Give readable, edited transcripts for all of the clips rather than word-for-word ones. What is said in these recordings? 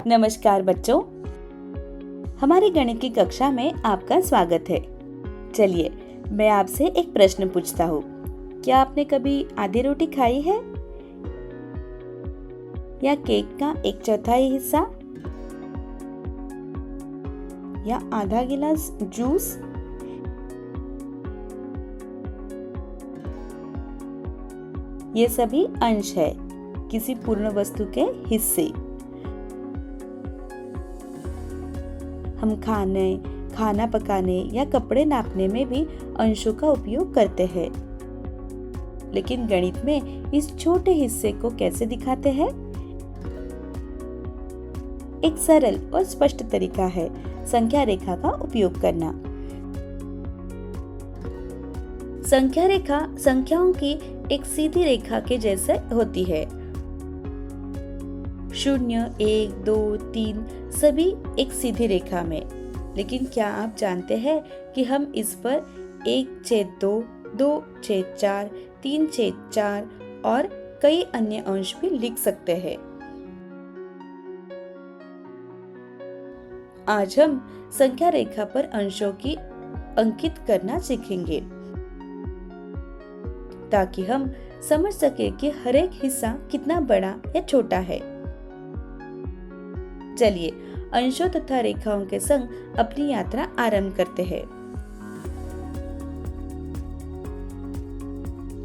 नमस्कार बच्चों, हमारी गणित की कक्षा में आपका स्वागत है। चलिए, मैं आपसे एक प्रश्न पूछता हूँ। क्या आपने कभी आधी रोटी खाई है या केक का 1/4 हिस्सा या आधा गिलास जूस? ये सभी अंश है किसी पूर्ण वस्तु के हिस्से। हम खाना पकाने या कपड़े नापने में भी अंशों का उपयोग करते हैं। लेकिन गणित में इस छोटे हिस्से को कैसे दिखाते हैं? एक सरल और स्पष्ट तरीका है संख्या रेखा का उपयोग करना। संख्या रेखा संख्याओं की एक सीधी रेखा के जैसे होती है। 0, 1, 2, 3 सभी एक सीधी रेखा में। लेकिन क्या आप जानते हैं कि हम इस पर 1/2, 2/4, 3/4 और कई अन्य अंश भी लिख सकते हैं। आज हम संख्या रेखा पर अंशों की अंकित करना सीखेंगे ताकि हम समझ सके कि हर एक हिस्सा कितना बड़ा या छोटा है। चलिए अंशों तथा रेखाओं के संग अपनी यात्रा आरंभ करते हैं।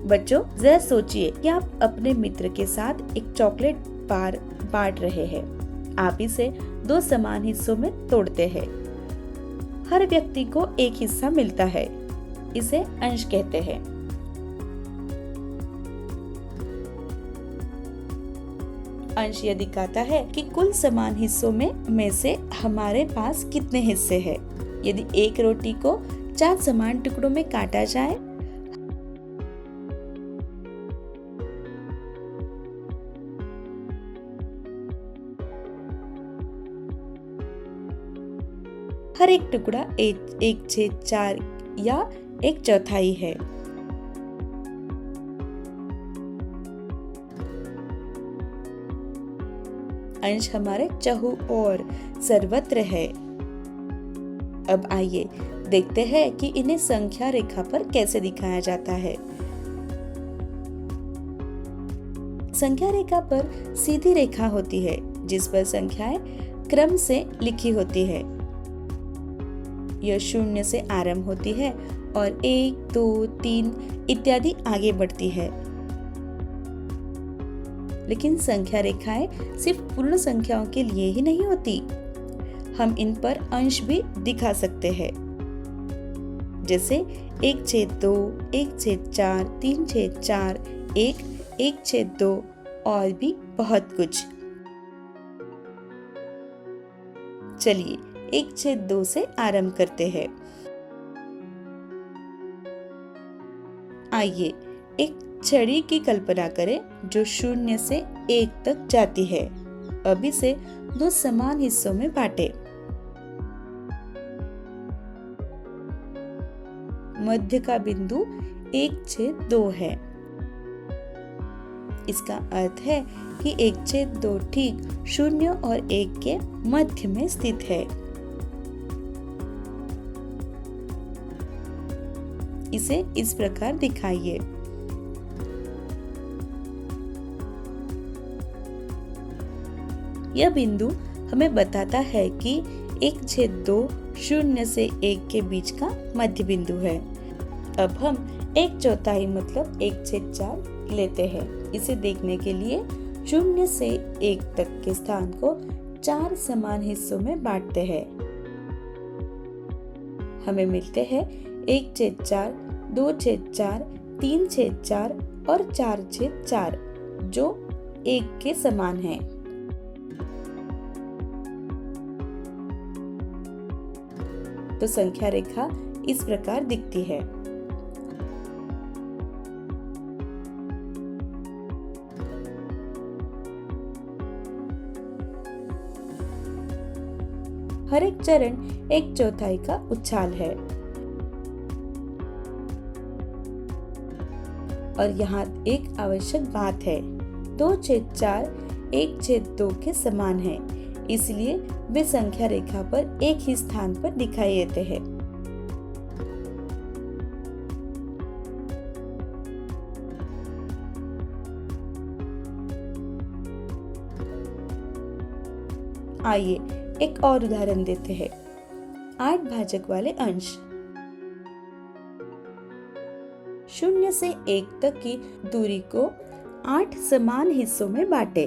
बच्चों, जरा सोचिए कि आप अपने मित्र के साथ एक चॉकलेट बार बांट रहे हैं। आप इसे 2 समान हिस्सों में तोड़ते हैं। हर व्यक्ति को एक हिस्सा मिलता है। इसे अंश कहते हैं। अंश यह दिखाता है कि कुल समान हिस्सों में से हमारे पास कितने हिस्से हैं। यदि एक रोटी को 4 समान टुकड़ों में काटा जाए, हर एक टुकड़ा 1/4 या 1/4 है। अंश हमारे चहुओर सर्वत्र है। अब आइए देखते हैं कि इन्हें संख्या रेखा पर कैसे दिखाया जाता है। संख्या रेखा पर सीधी रेखा होती है जिस पर संख्याएं क्रम से लिखी होती है। यह 0 से आरंभ होती है और 1, 2, 3 इत्यादि आगे बढ़ती है। लेकिन संख्या रेखाएं सिर्फ पूर्ण संख्याओं के लिए ही नहीं होती। हम इन पर अंश भी दिखा सकते हैं, जैसे 1/2, 1/4, 3/4, 1/2 और भी बहुत कुछ। चलिए 1/2 से आरंभ करते हैं। आइए एक छड़ी की कल्पना करें जो 0 से 1 तक जाती है। अब इसे 2 समान हिस्सों में बांटे। मध्य का बिंदु 1/2 है। इसका अर्थ है कि 1/2 ठीक 0 और 1 के मध्य में स्थित है। इसे इस प्रकार दिखाइए। यह बिंदु हमें बताता है कि 1/2 0 से 1 के बीच का मध्य बिंदु है। अब हम 1/4 मतलब 1/4 लेते हैं। इसे देखने के लिए 0 से 1 तक के स्थान को 4 समान हिस्सों में बांटते हैं। हमें मिलते हैं 1/4, 2/4, 3/4 और 4/4 जो 1 के समान है। तो संख्या रेखा इस प्रकार दिखती है। हर एक चरण 1/4 का उछाल है और यहाँ एक आवश्यक बात है। 2/4 1/2 के समान है। इसलिए वे संख्या रेखा पर एक ही स्थान पर दिखाई देते हैं। आइए एक और उदाहरण देते हैं। 8 भाजक वाले अंश। 0 से 1 तक की दूरी को 8 समान हिस्सों में बांटे।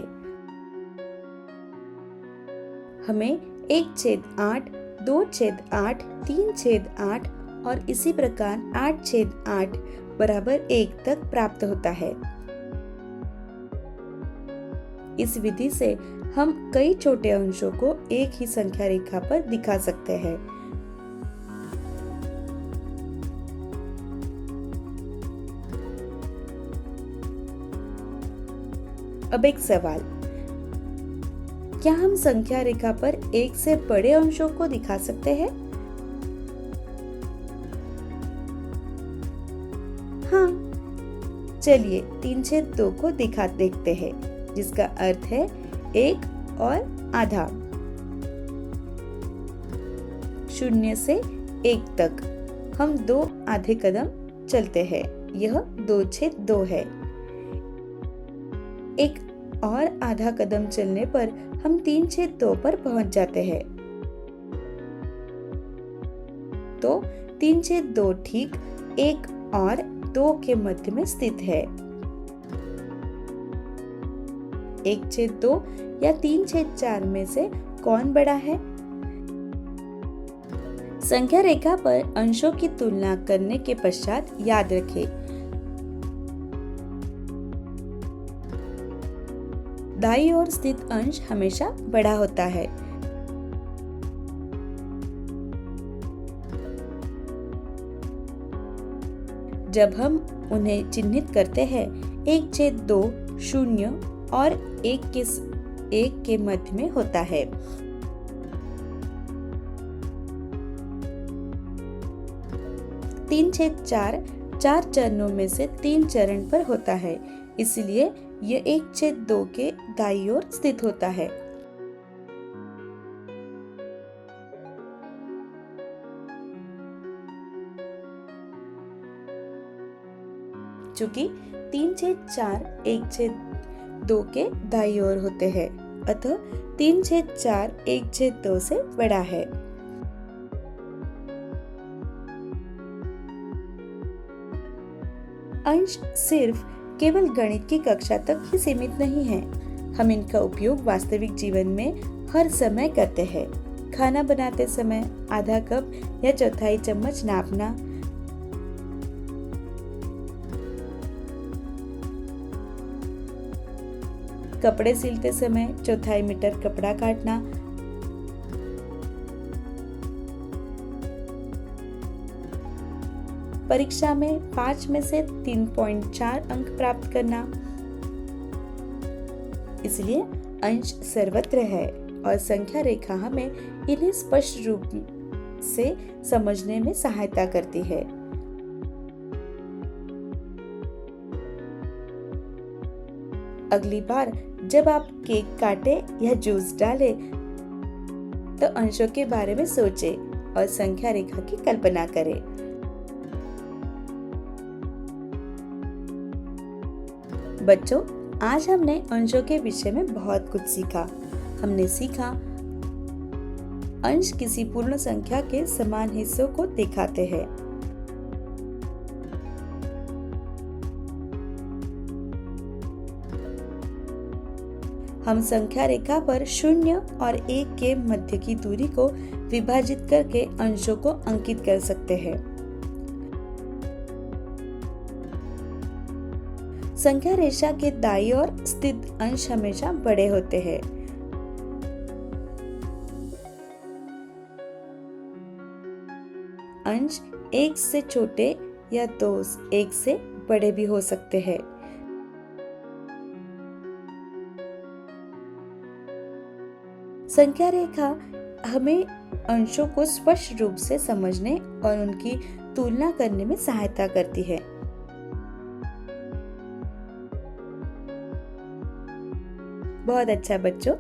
हमें 1/8, 2/8, 3/8 और इसी प्रकार 8/8 बराबर 1 तक प्राप्त होता है। इस विधि से हम कई छोटे अंशों को एक ही संख्या रेखा पर दिखा सकते हैं। अब एक सवाल, क्या हम संख्या रेखा पर एक से बड़े अंशों को दिखा सकते हैं? हाँ, चलिए 3/2 को देखते हैं, जिसका अर्थ है 1 और आधा। 0 से 1 तक हम 2 आधे कदम चलते हैं, यह 2/2 है। एक और आधा कदम चलने पर हम 3/2 पर पहुंच जाते हैं। तो 3/2 ठीक 1 और 2 के मध्य में स्थित है। 1/2 या 3/4 में से कौन बड़ा है? संख्या रेखा पर अंशों की तुलना करने के पश्चात याद रखें, दाईं ओर स्थित अंश हमेशा बड़ा होता है। जब हम उन्हें चिन्हित करते हैं, 1/2 0 और 1 के मध्य में होता है। तीन 4 चरणों में से 3 चरण पर होता है, इसलिए यह 1/2 के दाईं ओर स्थित होता है। चूंकि 3/4 1/2 के दाईं ओर होते हैं, अतः 3/4 1/2 से बड़ा है। अंश सिर्फ केवल गणित की कक्षा तक ही सीमित नहीं है। हम इनका उपयोग वास्तविक जीवन में हर समय करते हैं। खाना बनाते समय आधा कप या चौथाई चम्मच नापना, कपड़े सिलते समय चौथाई मीटर कपड़ा काटना, परीक्षा में 5 में से 3.4 अंक प्राप्त करना। इसलिए अंश सर्वत्र है और संख्या रेखा हमें इन्हें स्पष्ट रूप से समझने में सहायता करती है। अगली बार जब आप केक काटे या जूस डालें, तो अंशों के बारे में सोचें और संख्या रेखा की कल्पना करें। बच्चों, आज हमने अंशों के विषय में बहुत कुछ सीखा। हमने सीखा अंश किसी पूर्ण संख्या के समान हिस्सों को दिखाते हैं। हम संख्या रेखा पर 0 और 1 के मध्य की दूरी को विभाजित करके अंशों को अंकित कर सकते हैं। संख्या रेखा के दाईं ओर स्थित अंश हमेशा बड़े होते हैं। अंश 1 से छोटे या 1 से बड़े भी हो सकते हैं। संख्या रेखा हमें अंशों को स्पष्ट रूप से समझने और उनकी तुलना करने में सहायता करती है। बहुत अच्छा बच्चों,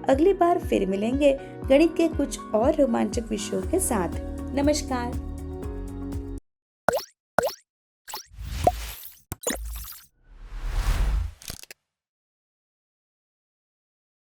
अगली बार फिर मिलेंगे गणित के कुछ और रोमांचक विषयों के साथ। नमस्कार।